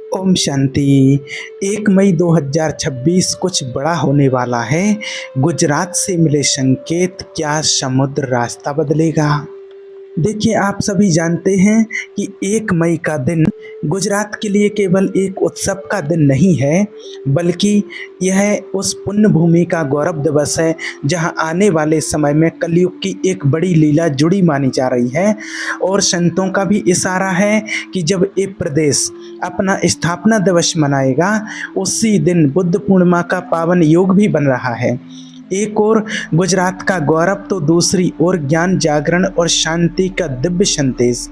ओम शांति। 1 मई 2026 कुछ बड़ा होने वाला है। गुजरात से मिले संकेत, क्या समुद्र रास्ता बदलेगा? देखिए, आप सभी जानते हैं कि 1 मई का दिन गुजरात के लिए केवल एक उत्सव का दिन नहीं है, बल्कि यह उस पुण्य भूमि का गौरव दिवस है जहां आने वाले समय में कलयुग की एक बड़ी लीला जुड़ी मानी जा रही है। और संतों का भी इशारा है कि जब ये प्रदेश अपना स्थापना दिवस मनाएगा, उसी दिन बुद्ध पूर्णिमा का पावन योग भी बन रहा है। एक और गुजरात का गौरव तो दूसरी ओर ज्ञान जागरण और शांति का दिव्य संदेश।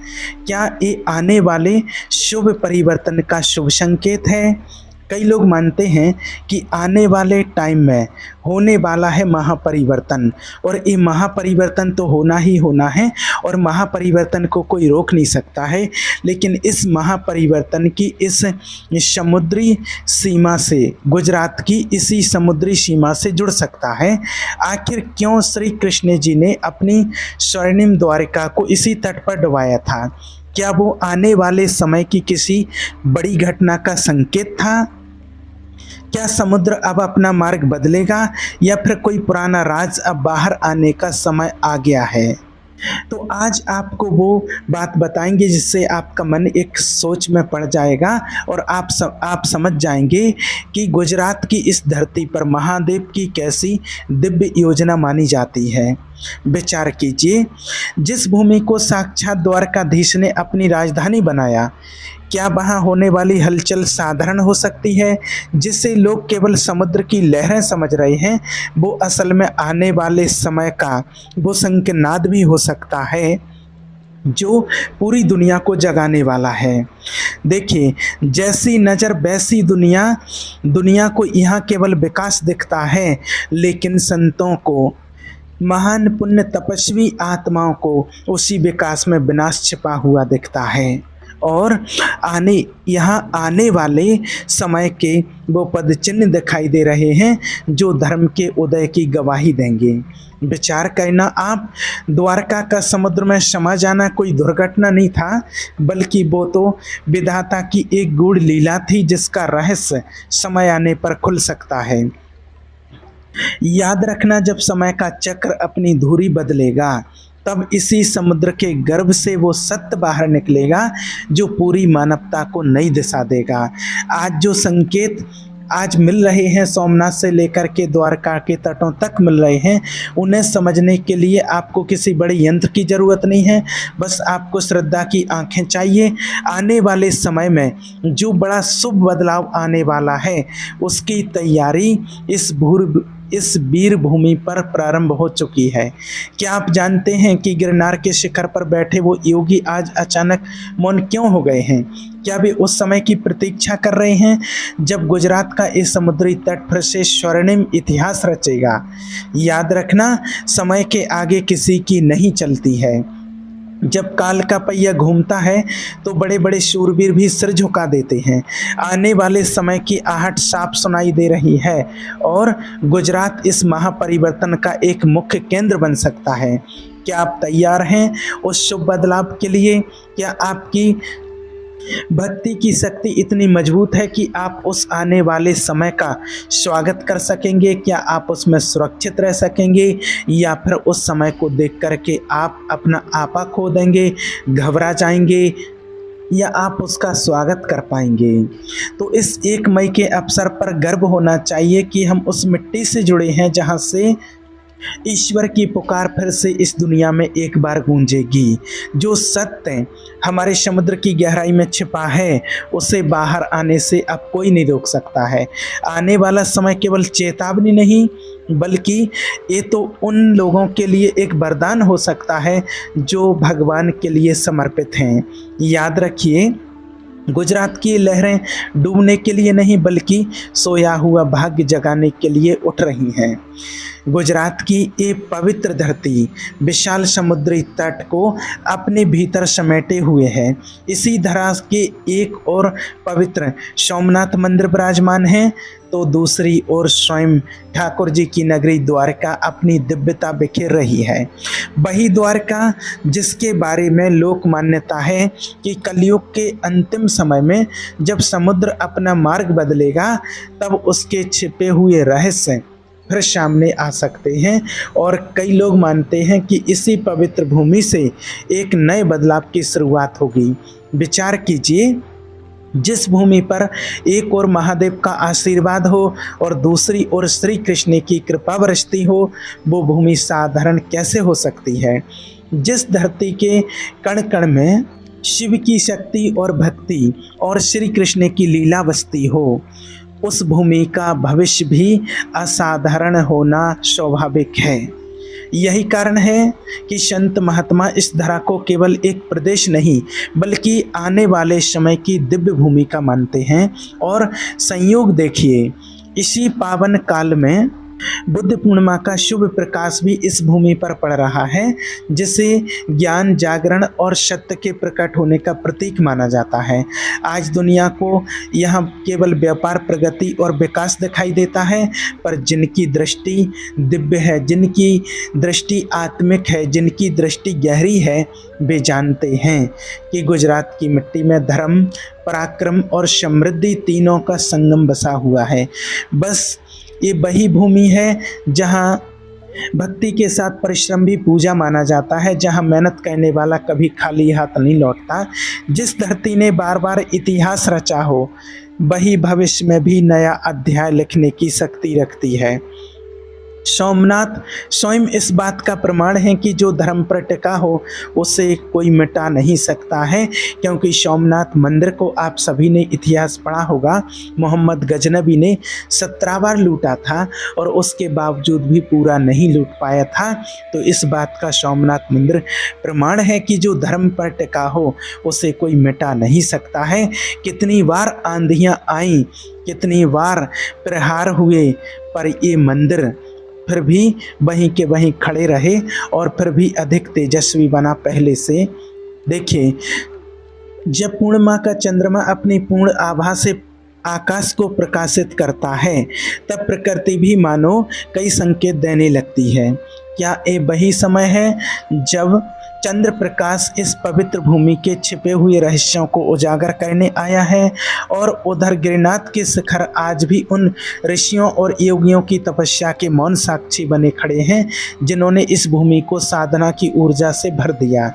क्या ये आने वाले शुभ परिवर्तन का शुभ संकेत है? कई लोग मानते हैं कि आने वाले टाइम में होने वाला है महापरिवर्तन, और ये महापरिवर्तन तो होना ही होना है और महापरिवर्तन को कोई रोक नहीं सकता है। लेकिन इस महापरिवर्तन की इस समुद्री सीमा से, गुजरात की इसी समुद्री सीमा से जुड़ सकता है। आखिर क्यों श्री कृष्ण जी ने अपनी स्वर्णिम द्वारिका को इसी तट पर डुबाया था? क्या वो आने वाले समय की किसी बड़ी घटना का संकेत था? क्या समुद्र अब अपना मार्ग बदलेगा, या फिर कोई पुराना राज अब बाहर आने का समय आ गया है? तो आज आपको वो बात बताएंगे जिससे आपका मन एक सोच में पड़ जाएगा और आप समझ जाएंगे कि गुजरात की इस धरती पर महादेव की कैसी दिव्य योजना मानी जाती है। विचार कीजिए, जिस भूमि को साक्षात द्वारकाधीश ने अपनी राजधानी बनाया, क्या वहाँ होने वाली हलचल साधारण हो सकती है? जिसे लोग केवल समुद्र की लहरें समझ रहे हैं, वो असल में आने वाले समय का वो शंखनाद भी हो सकता है जो पूरी दुनिया को जगाने वाला है। देखिए, जैसी नज़र वैसी दुनिया को यहाँ केवल विकास दिखता है, लेकिन संतों को, महान पुण्य तपस्वी आत्माओं को उसी विकास में विनाश छिपा हुआ दिखता है। और यहाँ आने वाले समय के वो पद चिन्ह दिखाई दे रहे हैं जो धर्म के उदय की गवाही देंगे। विचार करना आप, द्वारका का समुद्र में समा जाना कोई दुर्घटना नहीं था, बल्कि वो तो विधाता की एक गूढ़ लीला थी जिसका रहस्य समय आने पर खुल सकता है। याद रखना, जब समय का चक्र अपनी धुरी बदलेगा, तब इसी समुद्र के गर्भ से वो सत्य बाहर निकलेगा जो पूरी मानवता को नई दिशा देगा। आज जो संकेत आज मिल रहे हैं, सोमनाथ से लेकर के द्वारका के तटों तक मिल रहे हैं, उन्हें समझने के लिए आपको किसी बड़े यंत्र की ज़रूरत नहीं है, बस आपको श्रद्धा की आंखें चाहिए। आने वाले समय में जो बड़ा शुभ बदलाव आने वाला है, उसकी तैयारी इस वीर भूमि पर प्रारंभ हो चुकी है। क्या आप जानते हैं कि गिरनार के शिखर पर बैठे वो योगी आज अचानक मौन क्यों हो गए हैं? क्या वे उस समय की प्रतीक्षा कर रहे हैं जब गुजरात का इस समुद्री तट फिर से स्वर्णिम इतिहास रचेगा? याद रखना, समय के आगे किसी की नहीं चलती है। जब काल का पहिया घूमता है तो बड़े बड़े शूरवीर भी सिर झुका देते हैं। आने वाले समय की आहट साफ सुनाई दे रही है और गुजरात इस महापरिवर्तन का एक मुख्य केंद्र बन सकता है। क्या आप तैयार हैं उस शुभ बदलाव के लिए? क्या आपकी भक्ति की शक्ति इतनी मजबूत है कि आप उस आने वाले समय का स्वागत कर सकेंगे? क्या आप उसमें सुरक्षित रह सकेंगे, या फिर उस समय को देख करके आप अपना आपा खो देंगे, घबरा जाएंगे, या आप उसका स्वागत कर पाएंगे? तो इस 1 मई के अवसर पर गर्व होना चाहिए कि हम उस मिट्टी से जुड़े हैं जहां से ईश्वर की पुकार फिर से इस दुनिया में एक बार गूंजेगी। जो सत्य हमारे समुद्र की गहराई में छिपा है, उसे बाहर आने से अब कोई नहीं रोक सकता है। आने वाला समय केवल चेतावनी नहीं, बल्कि ये तो उन लोगों के लिए एक वरदान हो सकता है जो भगवान के लिए समर्पित हैं। याद रखिए, गुजरात की लहरें डूबने के लिए नहीं, बल्कि सोया हुआ भाग्य जगाने के उठ उठ रही हैं। गुजरात की ये पवित्र धरती विशाल समुद्री तट को अपने भीतर समेटे हुए है। इसी धरा के एक और पवित्र सोमनाथ मंदिर विराजमान है, तो दूसरी ओर स्वयं ठाकुर जी की नगरी द्वारका अपनी दिव्यता बिखेर रही है। वही द्वारका जिसके बारे में लोक मान्यता है कि कलयुग के अंतिम समय में जब समुद्र अपना मार्ग बदलेगा तब उसके छिपे हुए रहस्य फिर सामने आ सकते हैं। और कई लोग मानते हैं कि इसी पवित्र भूमि से एक नए बदलाव की शुरुआत होगी। विचार कीजिए, जिस भूमि पर एक ओर महादेव का आशीर्वाद हो और दूसरी ओर श्री कृष्ण की कृपा बरसती हो, वो भूमि साधारण कैसे हो सकती है। जिस धरती के कण कण में शिव की शक्ति और भक्ति और श्री कृष्ण की लीला बसती हो, उस भूमि का भविष्य भी असाधारण होना स्वाभाविक है। यही कारण है कि संत महात्मा इस धरा को केवल एक प्रदेश नहीं बल्कि आने वाले समय की दिव्य भूमिका मानते हैं। और संयोग देखिए, इसी पावन काल में बुद्ध पूर्णिमा का शुभ प्रकाश भी इस भूमि पर पड़ रहा है, जिसे ज्ञान जागरण और सत्य के प्रकट होने का प्रतीक माना जाता है। आज दुनिया को यहाँ केवल व्यापार, प्रगति और विकास दिखाई देता है, पर जिनकी दृष्टि दिव्य है, जिनकी दृष्टि आत्मिक है, जिनकी दृष्टि गहरी है, वे जानते हैं कि गुजरात की मिट्टी में धर्म, पराक्रम और समृद्धि तीनों का संगम बसा हुआ है। बस ये वही भूमि है जहाँ भक्ति के साथ परिश्रम भी पूजा माना जाता है, जहाँ मेहनत करने वाला कभी खाली हाथ नहीं लौटता। जिस धरती ने बार बार इतिहास रचा हो, वही भविष्य में भी नया अध्याय लिखने की शक्ति रखती है। सोमनाथ स्वयं इस बात का प्रमाण है कि जो धर्म पर टिका हो उसे कोई मिटा नहीं सकता है, क्योंकि सोमनाथ मंदिर को आप सभी ने इतिहास पढ़ा होगा, मोहम्मद गजनबी ने 17 बार लूटा था और उसके बावजूद भी पूरा नहीं लूट पाया था। तो इस बात का सोमनाथ मंदिर प्रमाण है कि जो धर्म पर टिका हो उसे कोई मिटा नहीं सकता है। कितनी बार आंधियाँ आईं, कितनी बार प्रहार हुए, पर ये मंदिर फिर भी वहीं के वहीं खड़े रहे और फिर भी अधिक तेजस्वी बना पहले से। देखिए, जब पूर्णिमा का चंद्रमा अपनी पूर्ण आभा से आकाश को प्रकाशित करता है, तब प्रकृति भी मानो कई संकेत देने लगती है। क्या ये वही समय है जब चंद्र प्रकाश इस पवित्र भूमि के छिपे हुए रहस्यों को उजागर करने आया है? और उधर गिरिनाथ के शिखर आज भी उन ऋषियों और योगियों की तपस्या के मौन साक्षी बने खड़े हैं, जिन्होंने इस भूमि को साधना की ऊर्जा से भर दिया।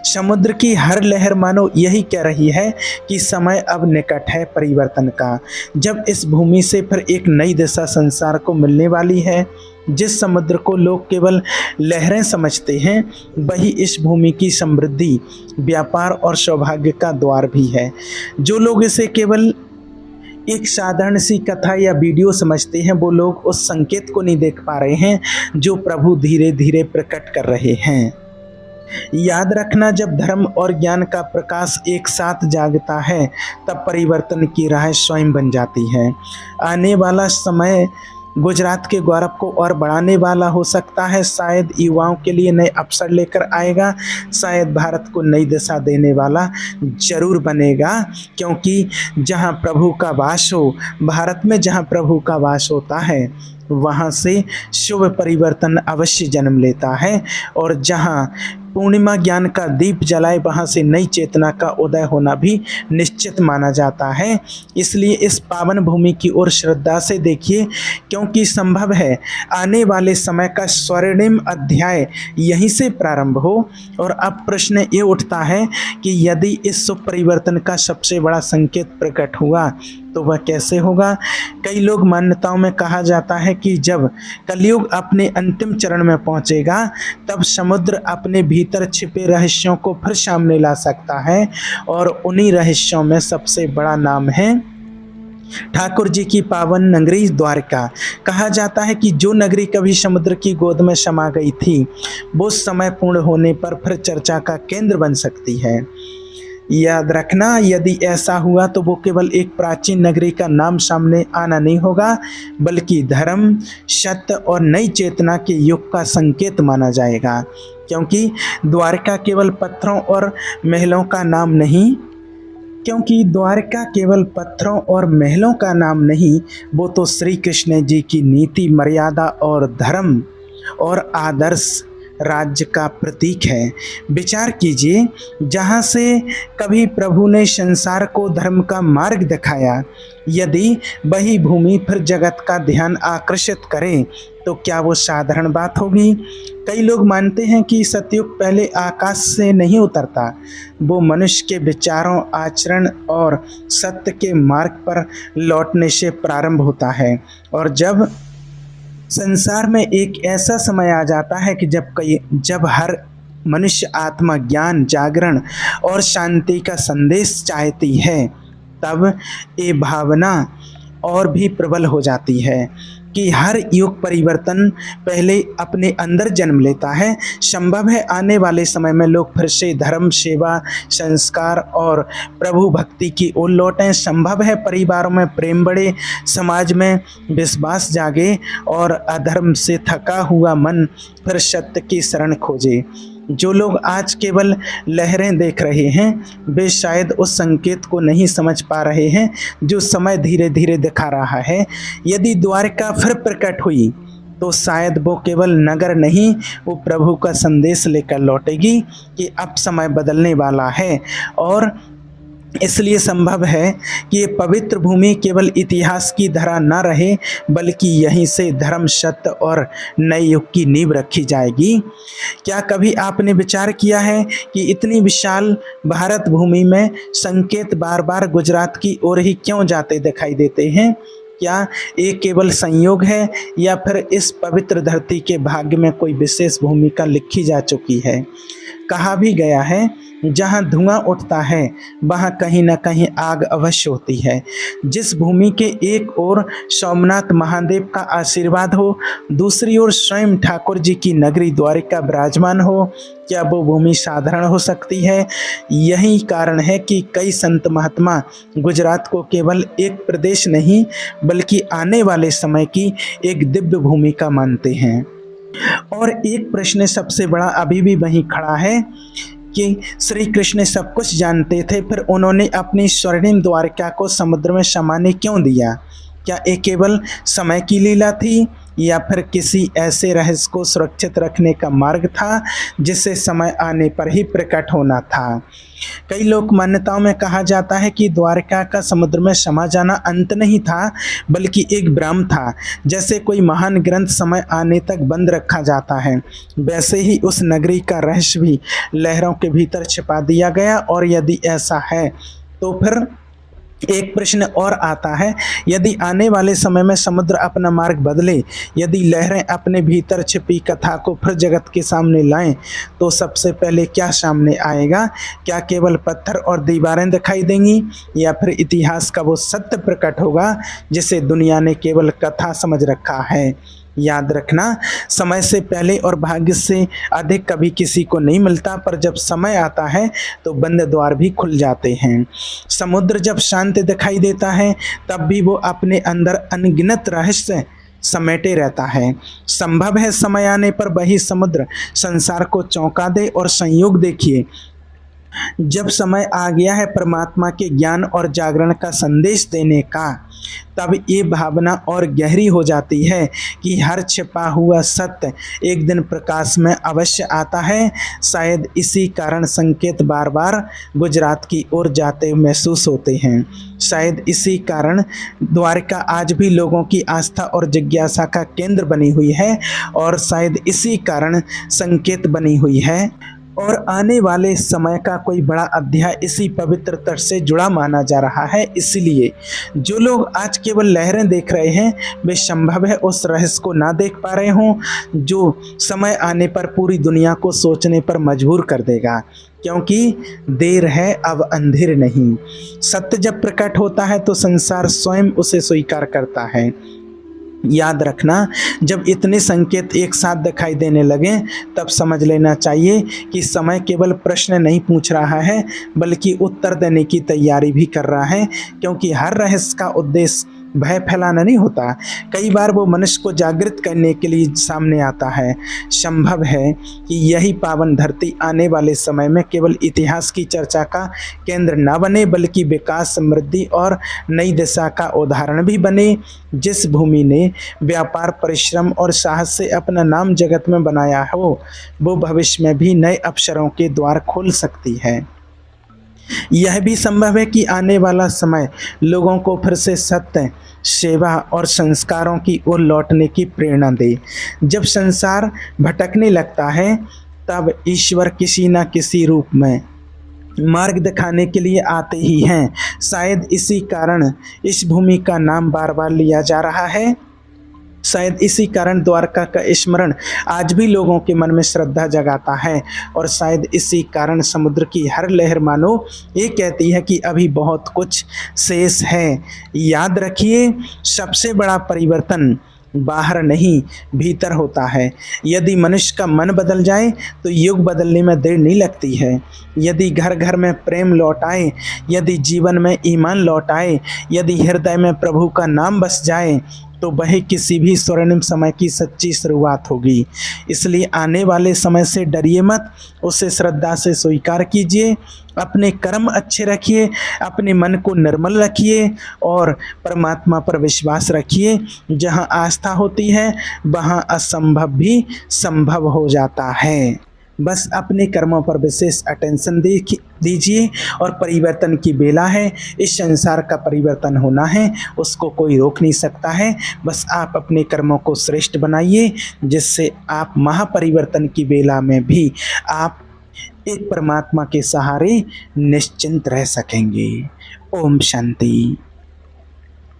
समुद्र की हर लहर मानो यही कह रही है कि समय अब निकट है परिवर्तन का, जब इस भूमि से फिर एक नई दिशा संसार को मिलने वाली है। जिस समुद्र को लोग केवल लहरें समझते हैं, वही इस भूमि की समृद्धि, व्यापार और सौभाग्य का द्वार भी है। जो लोग इसे केवल एक साधारण सी कथा या वीडियो समझते हैं, वो लोग उस संकेत को नहीं देख पा रहे हैं जो प्रभु धीरे धीरे प्रकट कर रहे हैं। याद रखना, जब धर्म और ज्ञान का प्रकाश एक साथ जागता है, तब परिवर्तन की राह स्वयं बन जाती है। आने वाला समय गुजरात के गौरव को और बढ़ाने वाला हो सकता है। शायद युवाओं के लिए नए अवसर लेकर आएगा, शायद भारत को नई दिशा देने वाला जरूर बनेगा, क्योंकि जहां प्रभु का वास हो, भारत में जहां प्रभु का वास होता है, वहाँ से शुभ परिवर्तन अवश्य जन्म लेता है। और जहाँ पूर्णिमा ज्ञान का दीप जलाए, वहाँ से नई चेतना का उदय होना भी निश्चित माना जाता है। इसलिए इस पावन भूमि की ओर श्रद्धा से देखिए, क्योंकि संभव है आने वाले समय का स्वर्णिम अध्याय यहीं से प्रारंभ हो। और अब प्रश्न ये उठता है कि यदि इस शुभ परिवर्तन का सबसे बड़ा संकेत प्रकट हुआ तो वह कैसे होगा? कई लोग मान्यताओं में कहा जाता है कि जब कलयुग अपने अंतिम चरण में पहुंचेगा, तब समुद्र अपने भीतर छिपे रहस्यों को फिर सामने ला सकता है। और उन्हीं रहस्यों में सबसे बड़ा नाम है ठाकुर जी की पावन नगरी द्वारका। कहा जाता है कि जो नगरी कभी समुद्र की गोद में समा गई थी, वो समय पूर्ण होने पर फिर चर्चा का केंद्र बन सकती है। याद रखना, यदि ऐसा हुआ तो वो केवल एक प्राचीन नगरी का नाम सामने आना नहीं होगा, बल्कि धर्म, सत्य और नई चेतना के युग का संकेत माना जाएगा। क्योंकि द्वारका केवल पत्थरों और महलों का नाम नहीं, क्योंकि द्वारका केवल पत्थरों और महलों का नाम नहीं, वो तो श्री कृष्ण जी की नीति, मर्यादा और धर्म और आदर्श राज्य का प्रतीक है। विचार कीजिए, जहाँ से कभी प्रभु ने संसार को धर्म का मार्ग दिखाया, यदि वही भूमि फिर जगत का ध्यान आकर्षित करे तो क्या वो साधारण बात होगी। कई लोग मानते हैं कि सतयुग पहले आकाश से नहीं उतरता, वो मनुष्य के विचारों, आचरण और सत्य के मार्ग पर लौटने से प्रारंभ होता है। और जब संसार में एक ऐसा समय आ जाता है कि जब हर मनुष्य आत्मा ज्ञान, जागरण और शांति का संदेश चाहती है, तब ये भावना और भी प्रबल हो जाती है कि हर युग परिवर्तन पहले अपने अंदर जन्म लेता है। संभव है आने वाले समय में लोग फिर से धर्म, सेवा, संस्कार और प्रभु भक्ति की ओर लौटें। संभव है परिवारों में प्रेम बढ़े, समाज में विश्वास जागे और अधर्म से थका हुआ मन फिर सत्य की शरण खोजे। जो लोग आज केवल लहरें देख रहे हैं, वे शायद उस संकेत को नहीं समझ पा रहे हैं जो समय धीरे धीरे दिखा रहा है। यदि द्वारका फिर प्रकट हुई तो शायद वो केवल नगर नहीं, वो प्रभु का संदेश लेकर लौटेगी कि अब समय बदलने वाला है। और इसलिए संभव है कि ये पवित्र भूमि केवल इतिहास की धरा न रहे, बल्कि यहीं से धर्म, सत्य और नए युग की नींव रखी जाएगी। क्या कभी आपने विचार किया है कि इतनी विशाल भारत भूमि में संकेत बार बार गुजरात की ओर ही क्यों जाते दिखाई देते हैं? क्या ये केवल संयोग है या फिर इस पवित्र धरती के भाग्य में कोई विशेष भूमिका लिखी जा चुकी है? कहा भी गया है, जहाँ धुआं उठता है वहाँ कहीं न कहीं आग अवश्य होती है। जिस भूमि के एक ओर सोमनाथ महादेव का आशीर्वाद हो, दूसरी ओर स्वयं ठाकुर जी की नगरी द्वारिका विराजमान हो, क्या वो भूमि साधारण हो सकती है? यही कारण है कि कई संत महात्मा गुजरात को केवल एक प्रदेश नहीं, बल्कि आने वाले समय की एक दिव्य भूमिका मानते हैं। और एक प्रश्न सबसे बड़ा अभी भी वहीं खड़ा है कि श्री कृष्ण सब कुछ जानते थे, फिर उन्होंने अपनी स्वर्णिम द्वारका को समुद्र में समाने क्यों दिया? क्या ये केवल समय की लीला थी या फिर किसी ऐसे रहस्य को सुरक्षित रखने का मार्ग था जिसे समय आने पर ही प्रकट होना था? कई लोक मान्यताओं में कहा जाता है कि द्वारका का समुद्र में समा जाना अंत नहीं था, बल्कि एक भ्रम था। जैसे कोई महान ग्रंथ समय आने तक बंद रखा जाता है, वैसे ही उस नगरी का रहस्य भी लहरों के भीतर छिपा दिया गया। और यदि ऐसा है तो फिर एक प्रश्न और आता है, यदि आने वाले समय में समुद्र अपना मार्ग बदले, यदि लहरें अपने भीतर छिपी कथा को फिर जगत के सामने लाएं, तो सबसे पहले क्या सामने आएगा? क्या केवल पत्थर और दीवारें दिखाई देंगी या फिर इतिहास का वो सत्य प्रकट होगा जिसे दुनिया ने केवल कथा समझ रखा है? याद रखना, समय से पहले और भाग्य से अधिक कभी किसी को नहीं मिलता, पर जब समय आता है तो बंद द्वार भी खुल जाते हैं। समुद्र जब शांत दिखाई देता है, तब भी वो अपने अंदर अनगिनत रहस्य समेटे रहता है। संभव है समय आने पर वही समुद्र संसार को चौंका दे। और संयोग देखिए, जब समय आ गया है परमात्मा के ज्ञान और जागरण का संदेश देने का, तब ये भावना और गहरी हो जाती है कि हर छिपा हुआ सत्य एक दिन प्रकाश में अवश्य आता है। शायद इसी कारण संकेत बार बार गुजरात की ओर जाते महसूस होते हैं। शायद इसी कारण द्वारका आज भी लोगों की आस्था और जिज्ञासा का केंद्र बनी हुई है, और शायद इसी कारण संकेत बनी हुई है। और आने वाले समय का कोई बड़ा अध्याय इसी पवित्र तट से जुड़ा माना जा रहा है। इसलिए जो लोग आज केवल लहरें देख रहे हैं, वे संभव है उस रहस्य को ना देख पा रहे हों जो समय आने पर पूरी दुनिया को सोचने पर मजबूर कर देगा। क्योंकि देर है, अब अंधेर नहीं। सत्य जब प्रकट होता है तो संसार स्वयं उसे स्वीकार करता है। याद रखना, जब इतने संकेत एक साथ दिखाई देने लगे, तब समझ लेना चाहिए कि समय केवल प्रश्न नहीं पूछ रहा है, बल्कि उत्तर देने की तैयारी भी कर रहा है। क्योंकि हर रहस्य का उद्देश्य भय फैलाना नहीं होता। कई बार वो मनुष्य को जागृत करने के लिए सामने आता है। संभव है कि यही पावन धरती आने वाले समय में केवल इतिहास की चर्चा का केंद्र न बने, बल्कि विकास, समृद्धि और नई दिशा का उदाहरण भी बने। जिस भूमि ने व्यापार, परिश्रम और साहस से अपना नाम जगत में बनाया हो, वो भविष्य में भी नए अवसरों के द्वार खोल सकती है। यह भी संभव है कि आने वाला समय लोगों को फिर से सत्य, सेवा और संस्कारों की ओर लौटने की प्रेरणा दे। जब संसार भटकने लगता है, तब ईश्वर किसी न किसी रूप में मार्ग दिखाने के लिए आते ही हैं। शायद इसी कारण इस भूमि का नाम बार बार लिया जा रहा है। शायद इसी कारण द्वारका का स्मरण आज भी लोगों के मन में श्रद्धा जगाता है, और शायद इसी कारण समुद्र की हर लहर मानो ये कहती है कि अभी बहुत कुछ शेष है। याद रखिए, सबसे बड़ा परिवर्तन बाहर नहीं, भीतर होता है। यदि मनुष्य का मन बदल जाए तो युग बदलने में देर नहीं लगती है। यदि घर घर में प्रेम लौट आए, यदि जीवन में ईमान लौट आए, यदि हृदय में प्रभु का नाम बस जाए, तो वही किसी भी स्वर्णिम समय की सच्ची शुरुआत होगी। इसलिए आने वाले समय से डरिए मत, उसे श्रद्धा से स्वीकार कीजिए। अपने कर्म अच्छे रखिए, अपने मन को निर्मल रखिए और परमात्मा पर विश्वास रखिए। जहाँ आस्था होती है, वहाँ असंभव भी संभव हो जाता है। बस अपने कर्मों पर विशेष अटेंशन दीजिए, और परिवर्तन की बेला है। इस संसार का परिवर्तन होना है, उसको कोई रोक नहीं सकता है। बस आप अपने कर्मों को श्रेष्ठ बनाइए, जिससे आप महापरिवर्तन की बेला में भी आप एक परमात्मा के सहारे निश्चिंत रह सकेंगे। ओम शांति।